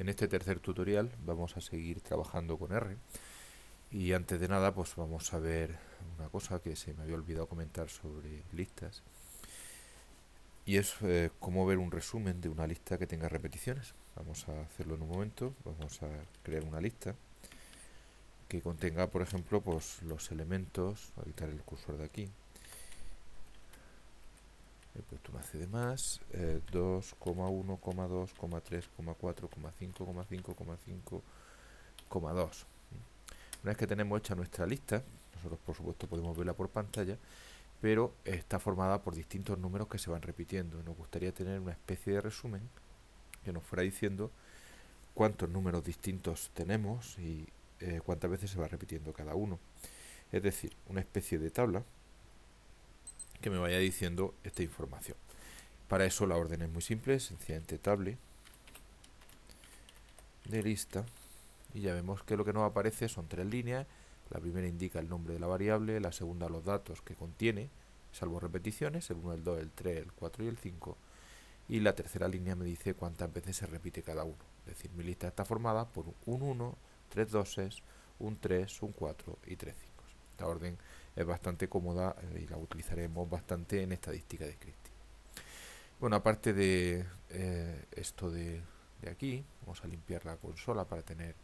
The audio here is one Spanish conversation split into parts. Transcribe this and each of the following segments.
En este tercer tutorial vamos a seguir trabajando con R y antes de nada pues vamos a ver una cosa que se me había olvidado comentar sobre listas y es cómo ver un resumen de una lista que tenga repeticiones. Vamos a hacerlo en un momento, vamos a crear una lista que contenga por ejemplo pues los elementos, voy a quitar el cursor de aquí, he puesto una C de más, 2,1, 2, 3, 4, 5, 5, 5, 2. Una vez que tenemos hecha nuestra lista, nosotros por supuesto podemos verla por pantalla, pero está formada por distintos números que se van repitiendo. Nos gustaría tener una especie de resumen que nos fuera diciendo cuántos números distintos tenemos y cuántas veces se va repitiendo cada uno. Es decir, una especie de tabla que me vaya diciendo esta información. Para eso la orden es muy simple, sencillamente table de lista y ya vemos que lo que nos aparece son tres líneas. La primera indica el nombre de la variable, la segunda los datos que contiene, salvo repeticiones, el 1, el 2, el 3, el 4 y el 5, y la tercera línea me dice cuántas veces se repite cada uno. Es decir, mi lista está formada por un 1, 3 doses, un 3, un 4 y 3 5. Esta orden es bastante cómoda y la utilizaremos bastante en estadística descriptiva. Bueno, aparte de esto de aquí, vamos a limpiar la consola para tener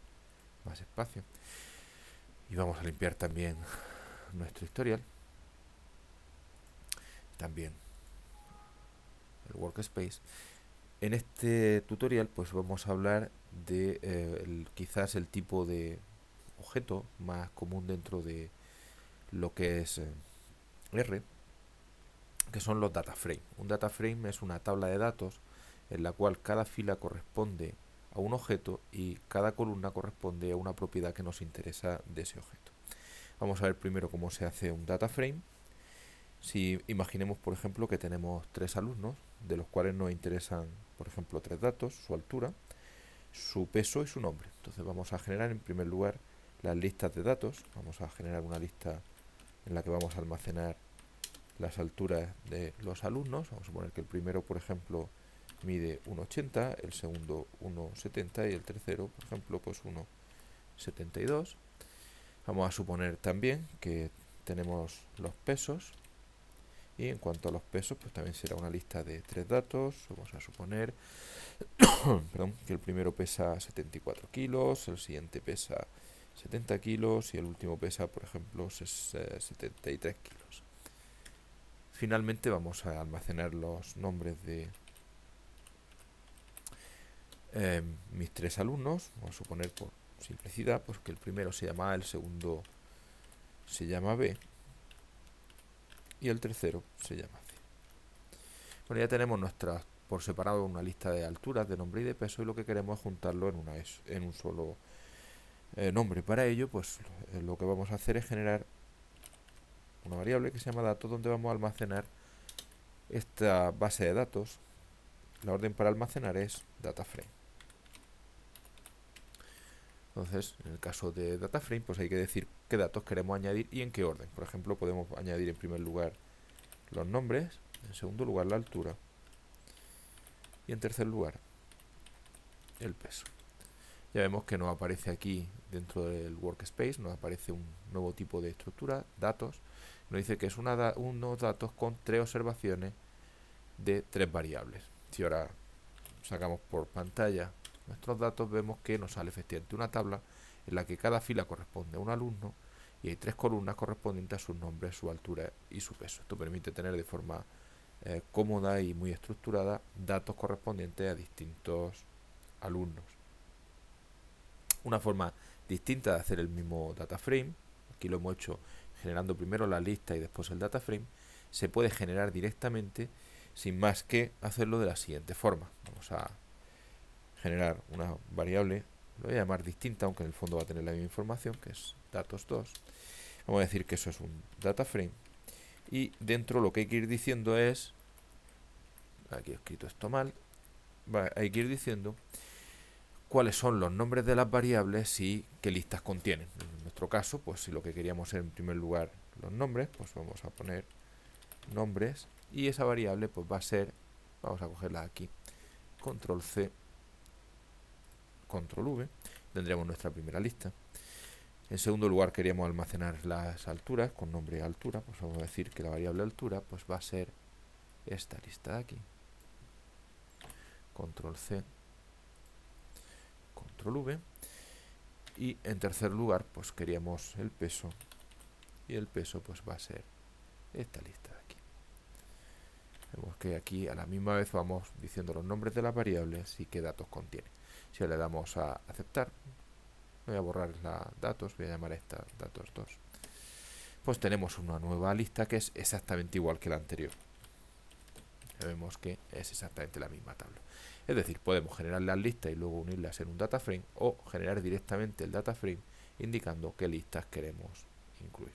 más espacio. Y vamos a limpiar también nuestro historial. También el workspace. En este tutorial pues vamos a hablar de quizás el tipo de objeto más común dentro de lo que es R, que son los data frame. Un data frame es una tabla de datos en la cual cada fila corresponde a un objeto y cada columna corresponde a una propiedad que nos interesa de ese objeto. Vamos a ver primero cómo se hace un data frame. Si imaginemos, por ejemplo, que tenemos tres alumnos, de los cuales nos interesan, por ejemplo, tres datos: su altura, su peso y su nombre. Entonces vamos a generar en primer lugar las listas de datos. Vamos a generar una lista en la que vamos a almacenar las alturas de los alumnos. Vamos a suponer que el primero, por ejemplo, mide 1,80, el segundo 1,70 y el tercero, por ejemplo, pues 1,72. Vamos a suponer también que tenemos los pesos. Y en cuanto a los pesos, pues también será una lista de tres datos. Vamos a suponer perdón, que el primero pesa 74 kilos, el siguiente pesa 70 kilos y el último pesa, por ejemplo, 73 kilos. Finalmente vamos a almacenar los nombres de mis tres alumnos. Vamos a suponer por simplicidad pues que el primero se llama A, el segundo se llama B y el tercero se llama C. Bueno, ya tenemos por separado una lista de alturas, de nombre y de peso, y lo que queremos es juntarlo en un solo nombre. Para ello, pues lo que vamos a hacer es generar una variable que se llama datos, donde vamos a almacenar esta base de datos. La orden para almacenar es dataframe. Entonces, en el caso de dataframe, pues hay que decir qué datos queremos añadir y en qué orden. Por ejemplo, podemos añadir en primer lugar los nombres, en segundo lugar la altura y en tercer lugar el peso. Ya vemos que nos aparece aquí dentro del workspace, nos aparece un nuevo tipo de estructura, datos. Nos dice que es unos datos con tres observaciones de tres variables. Si ahora sacamos por pantalla nuestros datos, vemos que nos sale efectivamente una tabla en la que cada fila corresponde a un alumno y hay tres columnas correspondientes a sus nombres, su altura y su peso. Esto permite tener de forma cómoda y muy estructurada datos correspondientes a distintos alumnos. Una forma distinta de hacer el mismo data frame, aquí lo hemos hecho generando primero la lista y después el data frame, se puede generar directamente sin más que hacerlo de la siguiente forma. Vamos a generar una variable, lo voy a llamar distinta, aunque en el fondo va a tener la misma información, que es datos2. Vamos a decir que eso es un data frame y dentro lo que hay que ir diciendo es, aquí he escrito esto mal, hay que ir diciendo cuáles son los nombres de las variables y qué listas contienen. En nuestro caso, pues si lo que queríamos es en primer lugar los nombres, pues vamos a poner nombres y esa variable pues va a ser, vamos a cogerla aquí, control C, control V, tendremos nuestra primera lista. En segundo lugar queríamos almacenar las alturas con nombre altura, pues vamos a decir que la variable altura pues va a ser esta lista de aquí. Control C, control V. Y en tercer lugar pues queríamos el peso, y el peso pues va a ser esta lista de aquí. Vemos que aquí a la misma vez vamos diciendo los nombres de las variables y qué datos contiene. Si le damos a aceptar, voy a borrar los datos, voy a llamar a esta datos 2. Pues tenemos una nueva lista que es exactamente igual que la anterior. Vemos que es exactamente la misma tabla. Es decir, podemos generar las listas y luego unirlas en un data frame, o generar directamente el data frame indicando qué listas queremos incluir.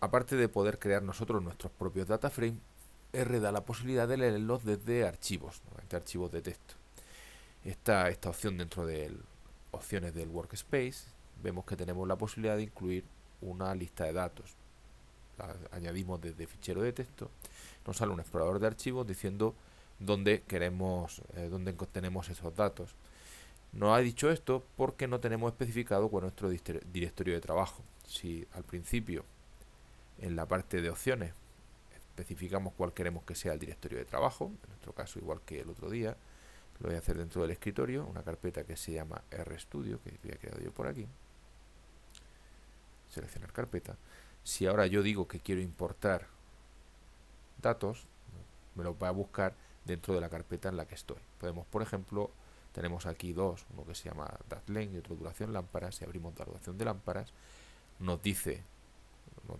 Aparte de poder crear nosotros nuestros propios data frame, R da la posibilidad de leerlos desde archivos, normalmente archivos de texto. Esta opción dentro de opciones del workspace, vemos que tenemos la posibilidad de incluir una lista de datos. La añadimos desde fichero de texto, nos sale un explorador de archivos diciendo dónde tenemos esos datos. Nos ha dicho esto porque no tenemos especificado cuál es nuestro directorio de trabajo. Si al principio en la parte de opciones especificamos cuál queremos que sea el directorio de trabajo, en nuestro caso igual que el otro día, lo voy a hacer dentro del escritorio, una carpeta que se llama RStudio, que había creado yo por aquí. Seleccionar carpeta. Si ahora yo digo que quiero importar datos, me lo va a buscar dentro de la carpeta en la que estoy. Podemos, por ejemplo, tenemos aquí dos, uno que se llama DatLength y otro duración lámparas. Si abrimos la duración de lámparas, nos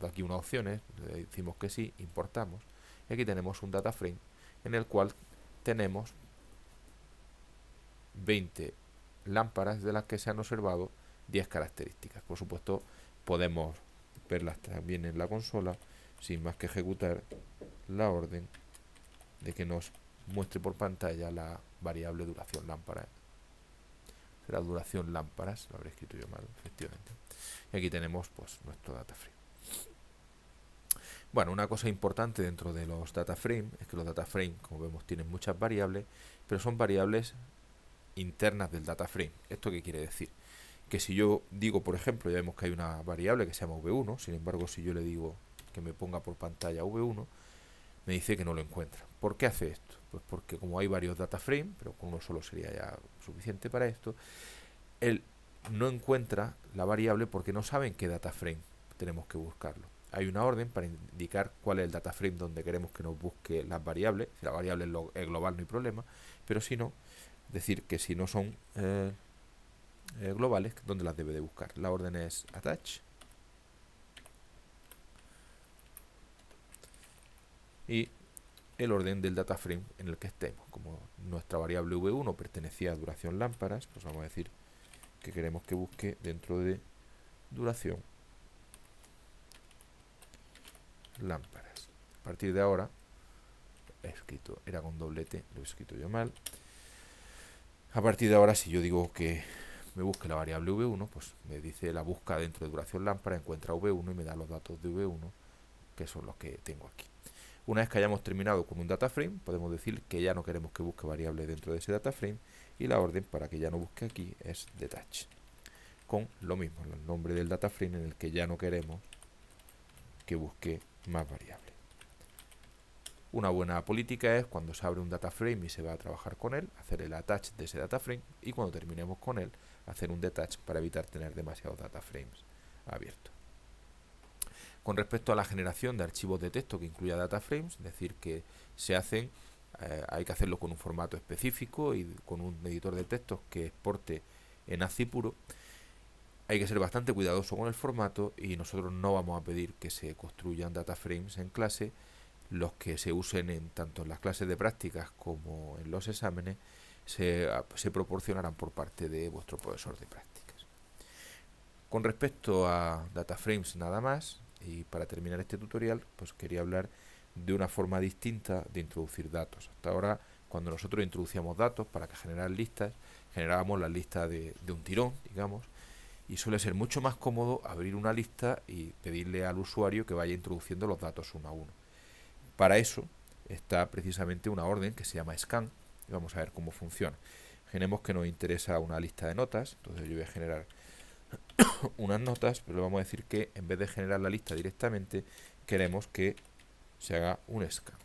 da aquí unas opciones, le decimos que sí, importamos, y aquí tenemos un data frame en el cual tenemos 20 lámparas de las que se han observado 10 características. Por supuesto, podemos verlas también en la consola sin más que ejecutar la orden de que nos muestre por pantalla la variable duración lámpara. Será duración lámparas, lo habré escrito yo mal, efectivamente. Y aquí tenemos pues nuestro data frame. Bueno, una cosa importante dentro de los data frame es que los data frame, como vemos, tienen muchas variables, pero son variables internas del data frame. ¿Esto qué quiere decir? Que si yo digo, por ejemplo, ya vemos que hay una variable que se llama v1, sin embargo, si yo le digo que me ponga por pantalla v1, me dice que no lo encuentra. ¿Por qué hace esto? Pues porque como hay varios data frame, pero con uno solo sería ya suficiente para esto, él no encuentra la variable porque no sabe en qué data frame tenemos que buscarlo. Hay una orden para indicar cuál es el data frame donde queremos que nos busque las variables. Si la variable es global no hay problema, pero si no, decir que si no son globales, ¿dónde las debe de buscar? La orden es attach y el orden del data frame en el que estemos. Como nuestra variable v1 pertenecía a duración lámparas, pues vamos a decir que queremos que busque dentro de duración lámparas. A partir de ahora, he escrito, era con doblete, lo he escrito yo mal. A partir de ahora, si yo digo que me busque la variable v1, pues me dice la busca dentro de duración lámpara, encuentra v1 y me da los datos de v1, que son los que tengo aquí. Una vez que hayamos terminado con un data frame, podemos decir que ya no queremos que busque variable dentro de ese data frame, y la orden para que ya no busque aquí es detach, con lo mismo, el nombre del data frame en el que ya no queremos que busque más variables. Una buena política es cuando se abre un data frame y se va a trabajar con él, hacer el attach de ese data frame, y cuando terminemos con él, hacer un detach para evitar tener demasiados data frames abiertos. Con respecto a la generación de archivos de texto que incluya data frames, es decir, que se hacen, hay que hacerlo con un formato específico y con un editor de textos que exporte en ASCII puro. Hay que ser bastante cuidadoso con el formato y nosotros no vamos a pedir que se construyan data frames en clase. Los que se usen tanto en las clases de prácticas como en los exámenes se proporcionarán por parte de vuestro profesor de prácticas. Con respecto a data frames nada más, y para terminar este tutorial, pues quería hablar de una forma distinta de introducir datos. Hasta ahora, cuando nosotros introducíamos datos para que generaran listas, generábamos la lista de un tirón, digamos, y suele ser mucho más cómodo abrir una lista y pedirle al usuario que vaya introduciendo los datos uno a uno. Para eso está precisamente una orden que se llama scan, Y vamos a ver cómo funciona. Imaginemos que nos interesa una lista de notas, entonces yo voy a generar unas notas, pero le vamos a decir que en vez de generar la lista directamente, queremos que se haga un scan.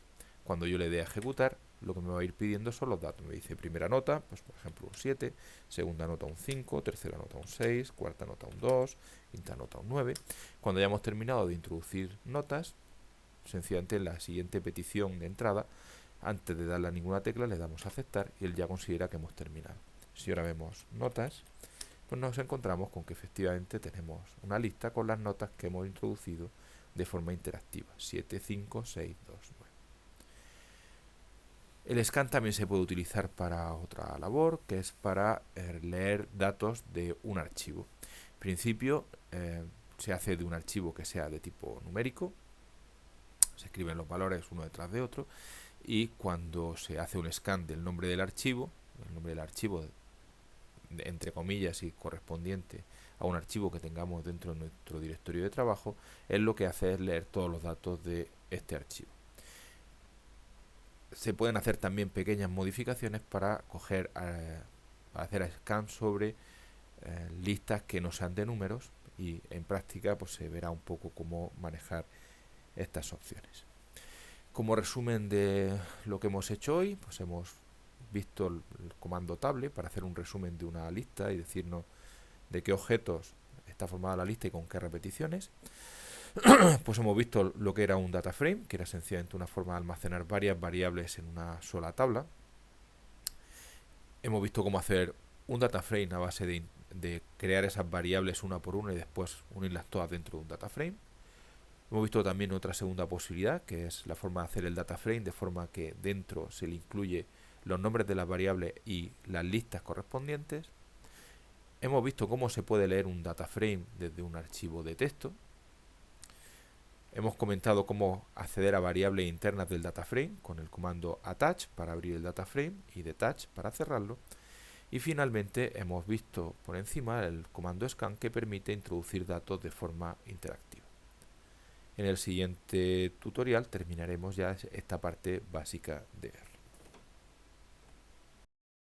Cuando yo le dé a ejecutar, lo que me va a ir pidiendo son los datos. Me dice primera nota, pues por ejemplo un 7, segunda nota un 5, tercera nota un 6, cuarta nota un 2, quinta nota un 9. Cuando hayamos terminado de introducir notas, sencillamente en la siguiente petición de entrada, antes de darle a ninguna tecla, le damos a aceptar y él ya considera que hemos terminado. Si ahora vemos notas, pues nos encontramos con que efectivamente tenemos una lista con las notas que hemos introducido de forma interactiva. 7, 5, 6, 2, 9. El scan también se puede utilizar para otra labor, que es para leer datos de un archivo. En principio se hace de un archivo que sea de tipo numérico, se escriben los valores uno detrás de otro, y cuando se hace un scan del nombre del archivo, el nombre del archivo entre comillas y correspondiente a un archivo que tengamos dentro de nuestro directorio de trabajo, es lo que hace es leer todos los datos de este archivo. Se pueden hacer también pequeñas modificaciones para coger, para hacer scan sobre listas que no sean de números, y en práctica pues se verá un poco cómo manejar estas opciones. Como resumen de lo que hemos hecho hoy, pues hemos visto el comando table para hacer un resumen de una lista y decirnos de qué objetos está formada la lista y con qué repeticiones. Pues hemos visto lo que era un data frame, que era sencillamente una forma de almacenar varias variables en una sola tabla. Hemos visto cómo hacer un data frame a base de crear esas variables una por una y después unirlas todas dentro de un data frame. Hemos visto también otra segunda posibilidad, que es la forma de hacer el data frame de forma que dentro se le incluye los nombres de las variables y las listas correspondientes. Hemos visto cómo se puede leer un data frame desde un archivo de texto. Hemos comentado cómo acceder a variables internas del data frame con el comando attach para abrir el data frame y detach para cerrarlo. Y finalmente hemos visto por encima el comando scan, que permite introducir datos de forma interactiva. En el siguiente tutorial terminaremos ya esta parte básica de R.